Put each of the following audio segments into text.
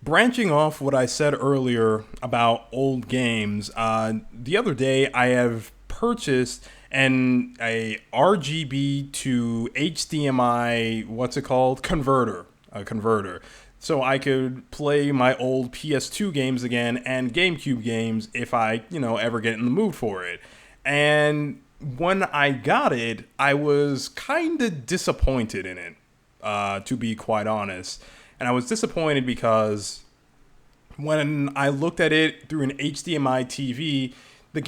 Branching off what I said earlier about old games, the other day I have purchased a RGB to HDMI, what's it called, a converter, so I could play my old PS2 games again and GameCube games if I ever get in the mood for it. And when I got it, I was kind of disappointed in it, to be quite honest. And I was disappointed because when I looked at it through an HDMI TV, the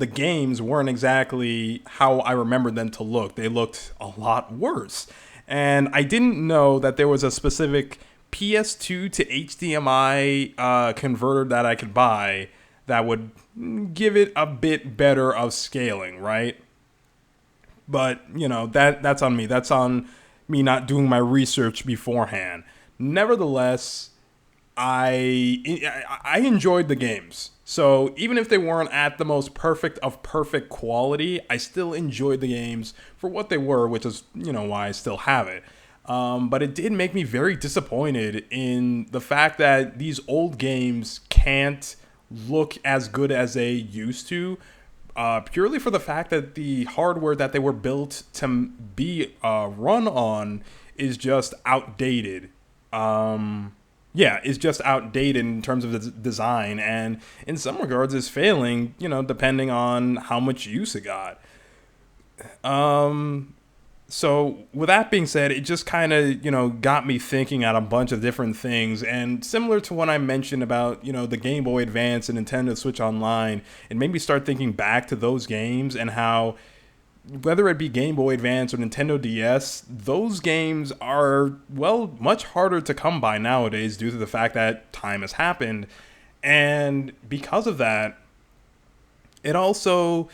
games weren't exactly how I remembered them to look. They looked a lot worse. And I didn't know that there was a specific PS2 to HDMI converter that I could buy that would give it a bit better of scaling, right? But that's on me. That's on me not doing my research beforehand. Nevertheless, I enjoyed the games. So even if they weren't at the most perfect of perfect quality, I still enjoyed the games for what they were, which is why I still have it. But it did make me very disappointed in the fact that these old games can't look as good as they used to, purely for the fact that the hardware that they were built to be run on is just outdated. Yeah, is just outdated in terms of the design, and in some regards is failing, depending on how much use it got. So with that being said, it just kind of, got me thinking on a bunch of different things. And similar to what I mentioned about, the Game Boy Advance and Nintendo Switch Online, it made me start thinking back to those games and how whether it be Game Boy Advance or Nintendo DS, those games are, well, much harder to come by nowadays due to the fact that time has happened. And because of that, it also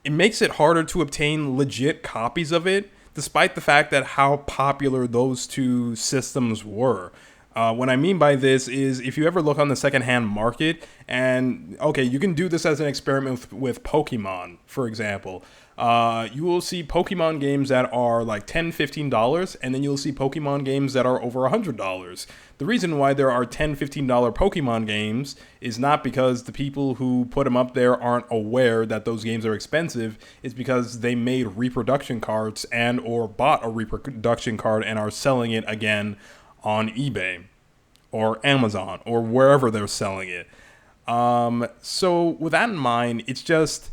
it makes it harder to obtain legit copies of it, despite the fact that how popular those two systems were. What I mean by this is if you ever look on the secondhand market, and okay, you can do this as an experiment with Pokemon, for example. You will see Pokemon games that are like $10, $15, and then you'll see Pokemon games that are over $100. The reason why there are $10, $15 Pokemon games is not because the people who put them up there aren't aware that those games are expensive. It's because they made reproduction cards and or bought a reproduction card and are selling it again on eBay or Amazon or wherever they're selling it. So with that in mind, it's just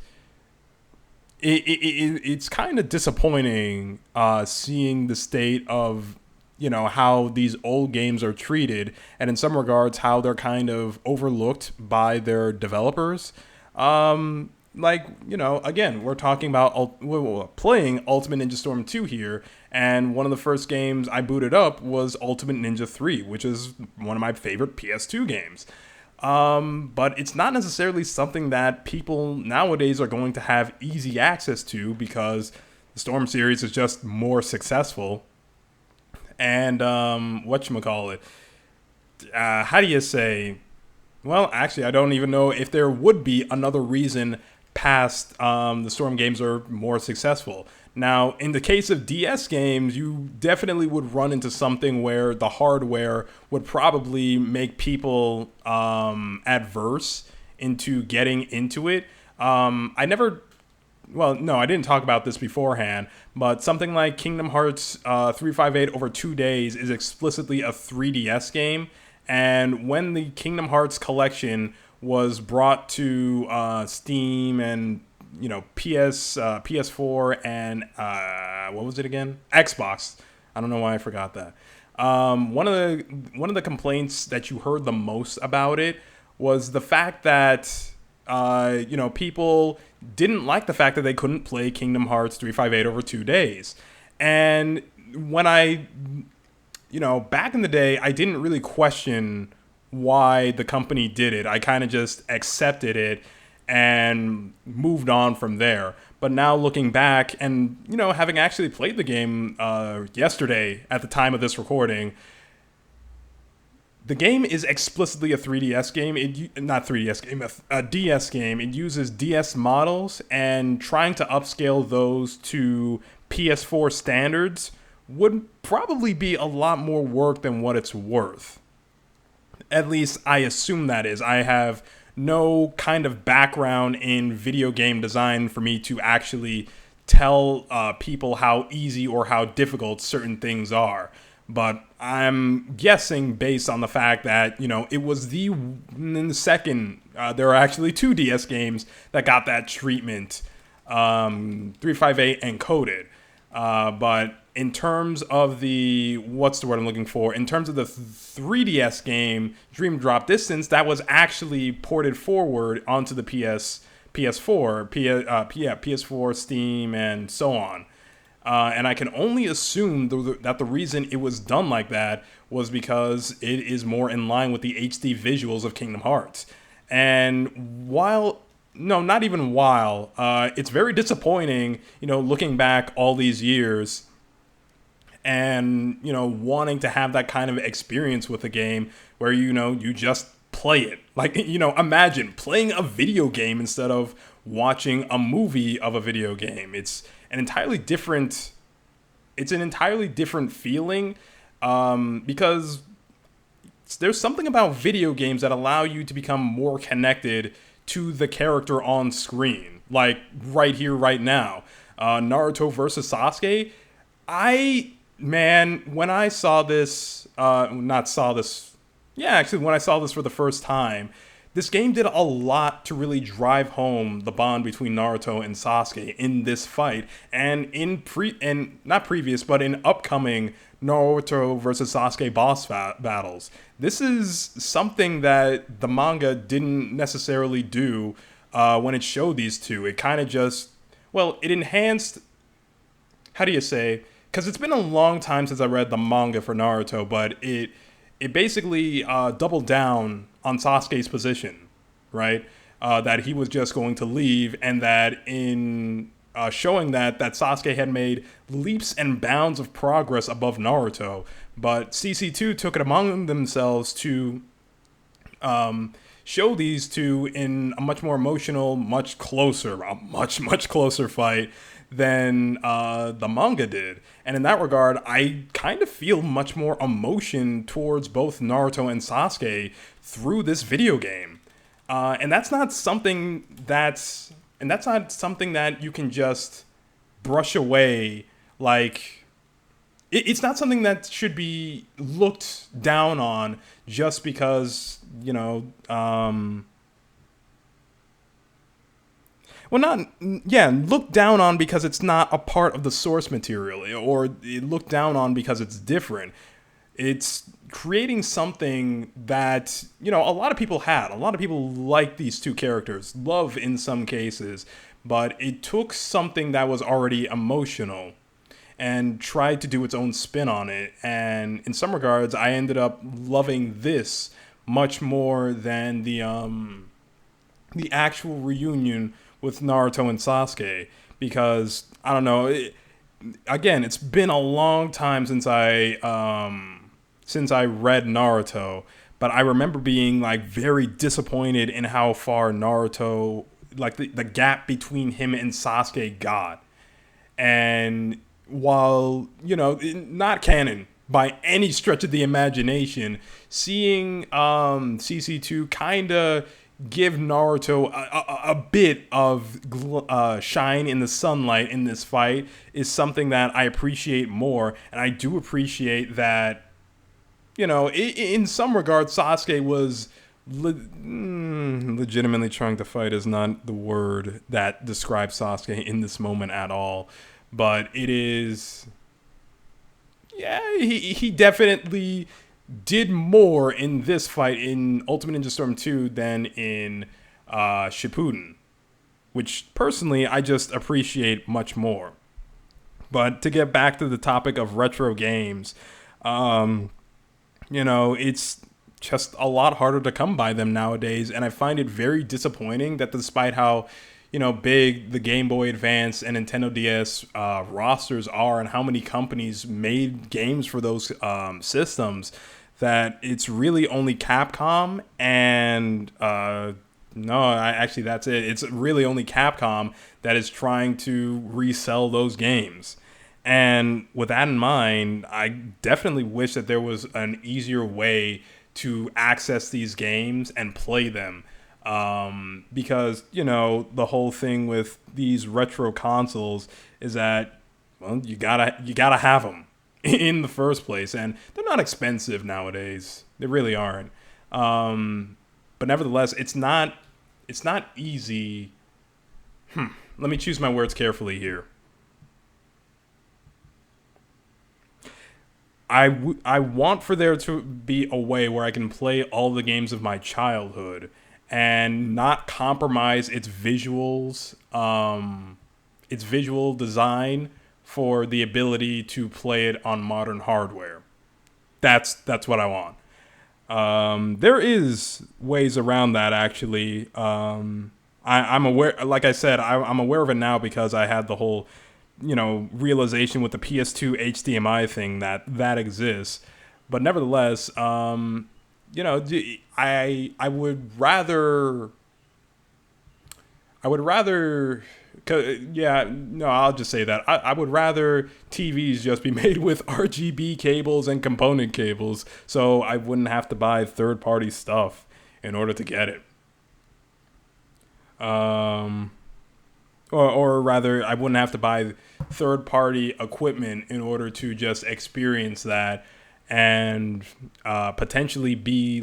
it's kind of disappointing seeing the state of how these old games are treated, and in some regards how they're kind of overlooked by their developers. Again, we're talking about playing Ultimate Ninja Storm 2 here, and one of the first games I booted up was Ultimate Ninja 3, which is one of my favorite PS2 games. But it's not necessarily something that people nowadays are going to have easy access to because the Storm series is just more successful. And whatchamacallit, how do you say? Well, actually, I don't even know if there would be another reason past the Storm games are more successful. Now, in the case of DS games, you definitely would run into something where the hardware would probably make people adverse into getting into it. I never well, no, I didn't talk about this beforehand, but something like Kingdom Hearts 358 over 2 days is explicitly a 3DS game. And when the Kingdom Hearts collection was brought to Steam and PS4 and what was it again? Xbox. I don't know why I forgot that. One of the complaints that you heard the most about it was the fact that people didn't like the fact that they couldn't play Kingdom Hearts 358 over 2 days. And when back in the day, I didn't really question why the company did it. I kind of just accepted it and moved on from there. But now looking back and, having actually played the game yesterday at the time of this recording, the game is explicitly a 3DS game. Not 3DS game, a DS game. It uses DS models and trying to upscale those to PS4 standards would probably be a lot more work than what it's worth. At least I assume that is. I have no kind of background in video game design for me to actually tell people how easy or how difficult certain things are. But I'm guessing based on the fact that, it was in the second, there are actually two DS games that got that treatment, 358 and Coded. But in terms of what's the word I'm looking for? In terms of the 3DS game, Dream Drop Distance, that was actually ported forward onto the PS4, PS4, Steam, and so on. And I can only assume that the reason it was done like that was because it is more in line with the HD visuals of Kingdom Hearts. And not even while, it's very disappointing, looking back all these years and, wanting to have that kind of experience with a game where, you just play it. Like, imagine playing a video game instead of watching a movie of a video game. It's an entirely different feeling, because there's something about video games that allow you to become more connected to the character on screen, like right here, right now. Naruto versus Sasuke. When I saw this, when I saw this for the first time, this game did a lot to really drive home the bond between Naruto and Sasuke in this fight, and in upcoming Naruto versus Sasuke boss battles. This is something that the manga didn't necessarily do when it showed these two. It kind of it enhanced. How do you say? Because it's been a long time since I read the manga for Naruto, but it basically doubled down on Sasuke's position, right? That he was just going to leave, and that in showing that Sasuke had made leaps and bounds of progress above Naruto, but CC2 took it among themselves to show these two in a much more emotional, a much closer fight than the manga did. And in that regard, I kind of feel much more emotion towards both Naruto and Sasuke through this video game. And that's not something that you can just brush away. Like, it's not something that should be looked down on just because, looked down on because it's not a part of the source material, or looked down on because it's different. It's creating something that, a lot of people had. A lot of people like these two characters, love in some cases, but it took something that was already emotional and tried to do its own spin on it. And in some regards, I ended up loving this much more than the actual reunion with Naruto and Sasuke, because I don't know. It's been a long time since I read Naruto, but I remember being like very disappointed in how far Naruto, like the gap between him and Sasuke got. And while, not canon by any stretch of the imagination, seeing CC2 kind of give Naruto a bit of shine in the sunlight in this fight is something that I appreciate more. And I do appreciate that, in some regards, Sasuke was legitimately trying to fight is not the word that describes Sasuke in this moment at all. But it is, he definitely did more in this fight in Ultimate Ninja Storm 2 than in Shippuden, which personally I just appreciate much more. But to get back to the topic of retro games, it's just a lot harder to come by them nowadays, and I find it very disappointing that despite how big the Game Boy Advance and Nintendo DS rosters are, and how many companies made games for those systems, that it's really only Capcom and that's it. It's really only Capcom that is trying to resell those games. And with that in mind, I definitely wish that there was an easier way to access these games and play them. Because, the whole thing with these retro consoles is that, well, you gotta have them in the first place, and they're not expensive nowadays. They really aren't. But nevertheless, it's not easy. Let me choose my words carefully here. I want for there to be a way where I can play all the games of my childhood and not compromise its visual design for the ability to play it on modern hardware. That's what I want. There is ways around that actually. I'm aware, like I said, I'm aware of it now because I had the whole, realization with the PS2 HDMI thing that exists. But nevertheless, I would rather, yeah, no, I'll just say that. I would rather TVs just be made with RGB cables and component cables so I wouldn't have to buy third party stuff in order to get it. Um, or rather, I wouldn't have to buy third party equipment in order to just experience that and potentially be,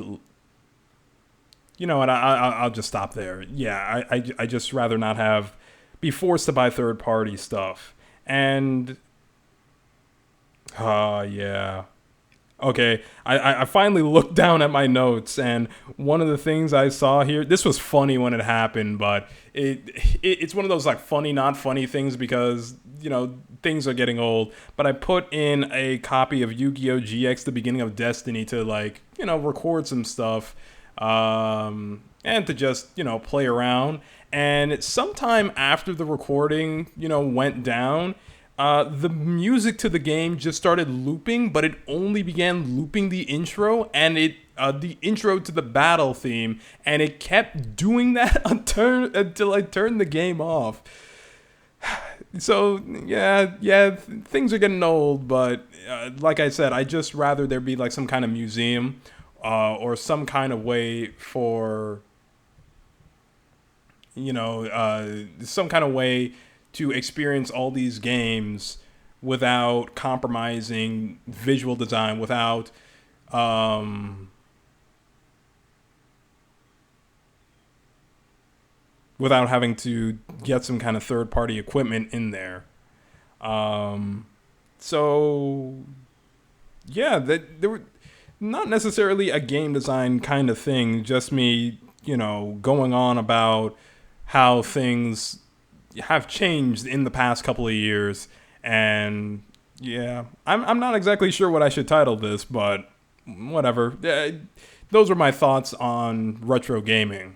and I'll just stop there. Yeah, I just rather not be forced to buy third party stuff. And, yeah. Okay, I finally looked down at my notes, and one of the things I saw here, this was funny when it happened, but it's one of those like funny, not funny things because, things are getting old. But I put in a copy of Yu-Gi-Oh! GX, the beginning of Destiny, to like, record some stuff, and to just, play around. And sometime after the recording, went down, the music to the game just started looping, but it only began looping the intro and the intro to the battle theme, and it kept doing that until I turned the game off. So yeah, things are getting old, but like I said, I just rather there be like some kind of museum, or some kind of way for some kind of way to experience all these games without compromising visual design, um, without having to get some kind of third party equipment in there. Um, so yeah, that there were not necessarily a game design kind of thing, just me, going on about how things have changed in the past couple of years. And yeah, I'm not exactly sure what I should title this, but whatever. Those are my thoughts on retro gaming.